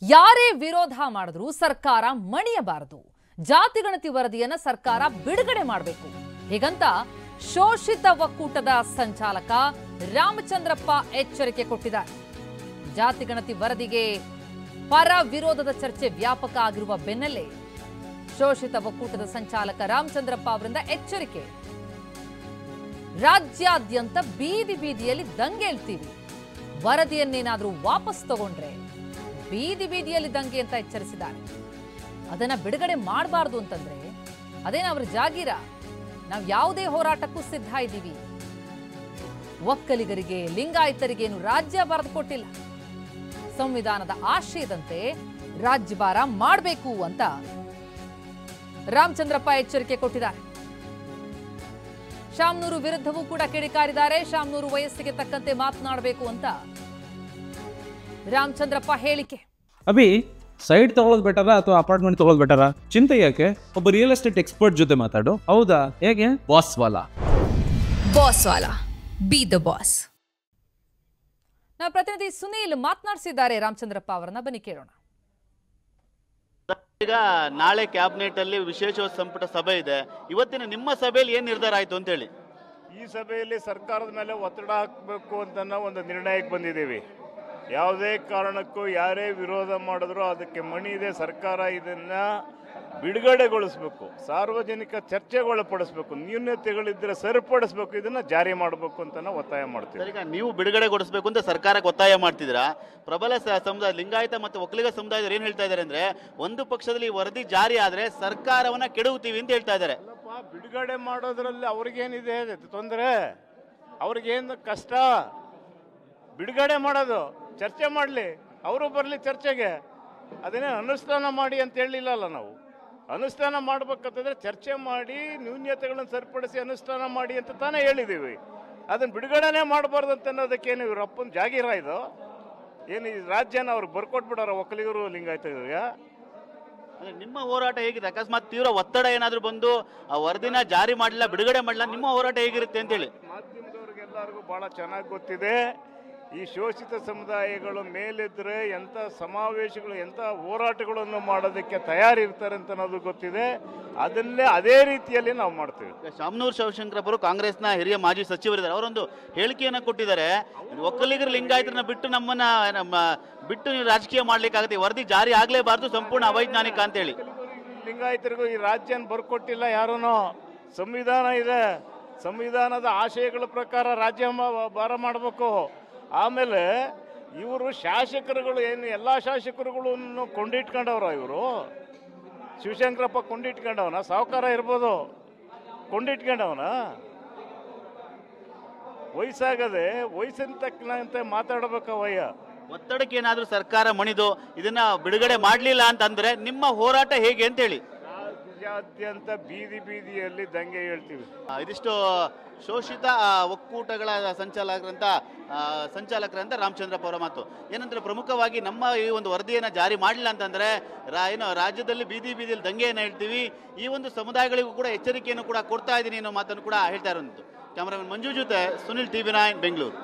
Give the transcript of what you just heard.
ಯಾರೇ ವಿರೋಧ ಮಾಡಿದ್ರೂ ಸರ್ಕಾರ ಮಣಿಯಬಾರದು. ಜಾತಿ ಗಣತಿ ವರದಿಯನ್ನ ಸರ್ಕಾರ ಬಿಡುಗಡೆ ಮಾಡಬೇಕು. ಹೀಗಂತ ಶೋಷಿತ ಒಕ್ಕೂಟದ ಸಂಚಾಲಕ ರಾಮಚಂದ್ರಪ್ಪ ಎಚ್ಚರಿಕೆ ಕೊಟ್ಟಿದ್ದಾರೆ. ಜಾತಿ ಗಣತಿ ವರದಿಗೆ ಪರ ವಿರೋಧದ ಚರ್ಚೆ ವ್ಯಾಪಕ ಆಗಿರುವ ಬೆನ್ನಲ್ಲೇ ಶೋಷಿತ ಒಕ್ಕೂಟದ ಸಂಚಾಲಕ ರಾಮಚಂದ್ರಪ್ಪ ಅವರಿಂದ ಎಚ್ಚರಿಕೆ. ರಾಜ್ಯಾದ್ಯಂತ ಬೀದಿ ಬೀದಿಯಲ್ಲಿ ದಂಗೆಳ್ತೀವಿ, ವರದಿಯನ್ನೇನಾದ್ರೂ ವಾಪಸ್ ತಗೊಂಡ್ರೆ ಬೀದಿ ಬೀದಿಯಲ್ಲಿ ದಂಗೆ ಅಂತ ಎಚ್ಚರಿಸಿದ್ದಾರೆ. ಅದನ್ನ ಬಿಡುಗಡೆ ಮಾಡಬಾರ್ದು ಅಂತಂದ್ರೆ ಅದೇನ ಅವರ ಜಾಗೀರ. ನಾವು ಯಾವುದೇ ಹೋರಾಟಕ್ಕೂ ಸಿದ್ಧ ಇದ್ದೀವಿ. ಒಕ್ಕಲಿಗರಿಗೆ ಲಿಂಗಾಯತರಿಗೇನು ರಾಜ್ಯ ಬರೆದು ಕೊಟ್ಟಿಲ್ಲ. ಸಂವಿಧಾನದ ಆಶಯದಂತೆ ರಾಜ್ಯಭಾರ ಮಾಡಬೇಕು ಅಂತ ರಾಮಚಂದ್ರಪ್ಪ ಎಚ್ಚರಿಕೆ ಕೊಟ್ಟಿದ್ದಾರೆ. ಶಾಮನೂರು ವಿರುದ್ಧವೂ ಕೂಡ ಕಿಡಿಕಾರಿದ್ದಾರೆ. ಶಾಮನೂರು ವಯಸ್ಸಿಗೆ ತಕ್ಕಂತೆ ಮಾತನಾಡಬೇಕು ಅಂತ ರಾಮಚಂದ್ರಪ್ಪ ಹೇಳಿಕೆ. ಅಭಿ, ಸೈಡ್ ತಗೊಳ್ಳೋದು ಬೆಟರಾ ಅಥವಾ ಅಪಾರ್ಟ್ಮೆಂಟ್ ತಗೊಳ್ಳೋದು ಬೆಟರಾ? ಚಿಂತೆ ಯಾಕೆ? ಒಬ್ಬ ರಿಯಲ್ ಎಸ್ಟೇಟ್ ಎಕ್ಸ್ಪರ್ಟ್ ಜೊತೆ ಮಾತಾಡು. ಹೌದಾ? ಹೇಗೆ? Boss Vala B the boss. ನಮ್ಮ ಪ್ರತಿನಿಧಿ ಸುನೀಲ್ ಮಾತನಾಡಿಸಿದ್ದಾರೆ ರಾಮಚಂದ್ರಪ್ಪ ಅವರನ್ನ. ಬನ್ನಿ ಕೇಳೋಣ. ಈಗ ನಾಳೆ ಕ್ಯಾಬಿನೆಟ್ ಅಲ್ಲಿ ವಿಶೇಷ ಸಂಪುಟ ಸಭೆ ಇದೆ. ಇವತ್ತಿನ ನಿಮ್ಮ ಸಭೆಯಲ್ಲಿ ಏನ್ ನಿರ್ಧಾರ ಆಯ್ತು ಅಂತ ಹೇಳಿ? ಈ ಸಭೆಯಲ್ಲಿ ಸರ್ಕಾರದ ಮೇಲೆ ಒತ್ತಡ ಹಾಕಬೇಕು ಅಂತ ಒಂದು ನಿರ್ಣಯಕ್ಕೆ ಬಂದಿದ್ದೀವಿ. ಯಾವುದೇ ಕಾರಣಕ್ಕೂ ಯಾರೇ ವಿರೋಧ ಮಾಡಿದ್ರು ಅದಕ್ಕೆ ಮಣಿ ಇದೆ. ಸರ್ಕಾರ ಇದನ್ನ ಬಿಡುಗಡೆಗೊಳಿಸಬೇಕು, ಸಾರ್ವಜನಿಕ ಚರ್ಚೆಗೊಳಪಡಿಸಬೇಕು, ನ್ಯೂನತೆಗಳಿದ್ರೆ ಸರಿಪಡಿಸಬೇಕು, ಇದನ್ನ ಜಾರಿ ಮಾಡಬೇಕು ಅಂತ ಒತ್ತಾಯ ಮಾಡ್ತೀವಿ. ಈಗ ನೀವು ಬಿಡುಗಡೆಗೊಳಿಸಬೇಕು ಅಂತ ಸರ್ಕಾರಕ್ಕೆ ಒತ್ತಾಯ ಮಾಡ್ತಿದ್ದೀರಾ. ಪ್ರಬಲ ಸಮುದಾಯ ಲಿಂಗಾಯತ ಮತ್ತು ಒಕ್ಕಲಿಗ ಸಮುದಾಯದವರು ಏನ್ ಹೇಳ್ತಾ ಇದ್ದಾರೆ ಅಂದ್ರೆ, ಒಂದು ಪಕ್ಷದಲ್ಲಿ ವರದಿ ಜಾರಿ ಆದ್ರೆ ಸರ್ಕಾರವನ್ನ ಕೆಡವುತ್ತೀವಿ ಅಂತ ಹೇಳ್ತಾ ಇದ್ದಾರೆ. ಬಿಡುಗಡೆ ಮಾಡೋದ್ರಲ್ಲಿ ಅವ್ರಿಗೇನಿದೆ ತೊಂದರೆ? ಅವ್ರಿಗೇನು ಕಷ್ಟ? ಬಿಡುಗಡೆ ಮಾಡೋದು, ಚರ್ಚೆ ಮಾಡಲಿ, ಅವರು ಬರಲಿ ಚರ್ಚೆಗೆ. ಅದನ್ನೇ ಅನುಷ್ಠಾನ ಮಾಡಿ ಅಂತ ಹೇಳಿಲ್ಲಲ್ಲ. ನಾವು ಅನುಷ್ಠಾನ ಮಾಡ್ಬೇಕಂತಂದ್ರೆ ಚರ್ಚೆ ಮಾಡಿ ನ್ಯೂನ್ಯತೆಗಳನ್ನು ಸರಿಪಡಿಸಿ ಅನುಷ್ಠಾನ ಮಾಡಿ ಅಂತ ತಾನೇ ಹೇಳಿದ್ದೀವಿ. ಅದನ್ನು ಬಿಡುಗಡೆನೇ ಮಾಡಬಾರ್ದು ಅಂತ ಅನ್ನೋದಕ್ಕೇನು ಇವರಪ್ಪನ ಜಾಗೀರ ಇದು? ಏನು ಈ ರಾಜ್ಯನ ಅವ್ರಿಗೆ ಬರ್ಕೊಟ್ಬಿಡಾರ ಒಕ್ಕಲಿಗರು ಲಿಂಗಾಯತರಿಗೆ? ಅಂದ್ರೆ ನಿಮ್ಮ ಹೋರಾಟ ಹೇಗಿದೆ? ಅಕಸ್ಮಾತ್ ತೀವ್ರ ಒತ್ತಡ ಏನಾದ್ರು ಬಂದು ಆ ವರದಿನ ಜಾರಿ ಮಾಡಲಿಲ್ಲ, ಬಿಡುಗಡೆ ಮಾಡಲಿಲ್ಲ, ನಿಮ್ಮ ಹೋರಾಟ ಹೇಗಿರುತ್ತೆ ಅಂತ ಹೇಳಿ? ಮಾಧ್ಯಮದವ್ರಿಗೆಲ್ಲರಿಗೂ ಬಹಳ ಚೆನ್ನಾಗಿ ಗೊತ್ತಿದೆ. ಈ ಶೋಷಿತ ಸಮುದಾಯಗಳು ಮೇಲಿದ್ರೆ ಎಂಥ ಸಮಾವೇಶಗಳು, ಎಂಥ ಹೋರಾಟಗಳನ್ನು ಮಾಡೋದಕ್ಕೆ ತಯಾರಿರ್ತಾರೆ ಅಂತ ಅನ್ನೋದು ಗೊತ್ತಿದೆ. ಅದನ್ನೇ ಅದೇ ರೀತಿಯಲ್ಲಿ ನಾವು ಮಾಡ್ತೀವಿ. ಶಾಮನೂರು ಶಿವಶಂಕರಪ್ಪ ಅವರು ಕಾಂಗ್ರೆಸ್ನ ಹಿರಿಯ ಮಾಜಿ ಸಚಿವರಿದ್ದಾರೆ. ಅವರೊಂದು ಹೇಳಿಕೆಯನ್ನು ಕೊಟ್ಟಿದ್ದಾರೆ. ಒಕ್ಕಲಿಗರು ಲಿಂಗಾಯತರನ್ನ ಬಿಟ್ಟು ನಮ್ಮ ಬಿಟ್ಟು ನೀವು ರಾಜಕೀಯ ಮಾಡ್ಲಿಕ್ಕಾಗತ್ತೆ, ವರದಿ ಜಾರಿ ಆಗ್ಲೇಬಾರ್ದು, ಸಂಪೂರ್ಣ ಅವೈಜ್ಞಾನಿಕ ಅಂತ ಹೇಳಿ. ಲಿಂಗಾಯತರಿಗೂ ಈ ರಾಜ್ಯನ ಬರ್ಕೊಟ್ಟಿಲ್ಲ ಯಾರೂ. ಸಂವಿಧಾನ ಇದೆ, ಸಂವಿಧಾನದ ಆಶಯಗಳ ಪ್ರಕಾರ ರಾಜ್ಯ ಭಾರ ಮಾಡಬೇಕು. ಆಮೇಲೆ ಇವರು ಶಾಸಕರುಗಳು ಏನು ಎಲ್ಲ ಶಾಸಕರುಗಳನ್ನು ಕೊಂಡಿಟ್ಕೊಂಡವ್ರ? ಇವರು ಶಿವಶಂಕರಪ್ಪ ಕೊಂಡಿಟ್ಕೊಂಡವನ? ಸಾಹುಕಾರ ಇರ್ಬೋದು, ಕೊಂಡಿಟ್ಕೊಂಡವನ? ವಯಸ್ಸಾಗದೆ ವಯಸ್ಸಿನ ತಕ್ಕಂತೆ ಮಾತಾಡಬೇಕವಯ್ಯ. ಒತ್ತಡಕ್ಕೆ ಏನಾದ್ರೂ ಸರ್ಕಾರ ಮಣಿದು ಇದನ್ನ ಬಿಡುಗಡೆ ಮಾಡಲಿಲ್ಲ ಅಂತಂದ್ರೆ ನಿಮ್ಮ ಹೋರಾಟ ಹೇಗೆ ಅಂತ ಹೇಳಿ? ರಾಜ್ಯಾದ್ಯಂತ ಬೀದಿ ಬೀದಿಯಲ್ಲಿ ದಂಗೆ ಹೇಳ್ತೀವಿ. ಇದಿಷ್ಟು ಶೋಷಿತ ಒಕ್ಕೂಟಗಳ ಸಂಚಾಲಕರಂತ ರಾಮಚಂದ್ರಪ್ಪ ಅವರ ಮಾತು. ಏನಂದ್ರೆ ಪ್ರಮುಖವಾಗಿ ನಮ್ಮ ಈ ಒಂದು ವರದಿಯನ್ನು ಜಾರಿ ಮಾಡಲಿಲ್ಲ ಅಂತಂದ್ರೆ ರಾಜ್ಯದಲ್ಲಿ ಬೀದಿ ಬೀದಿಯಲ್ಲಿ ದಂಗೆಯನ್ನು ಹೇಳ್ತೀವಿ, ಈ ಒಂದು ಸಮುದಾಯಗಳಿಗೂ ಕೂಡ ಎಚ್ಚರಿಕೆಯನ್ನು ಕೂಡ ಕೊಡ್ತಾ ಇದ್ದೀನಿ ಅನ್ನೋ ಮಾತನ್ನು ಕೂಡ ಹೇಳ್ತಾ ಇರೋದು. ಕ್ಯಾಮರಾಮನ್ ಮಂಜು ಜೊತೆ ಸುನಿಲ್, TV9 ಬೆಂಗಳೂರು.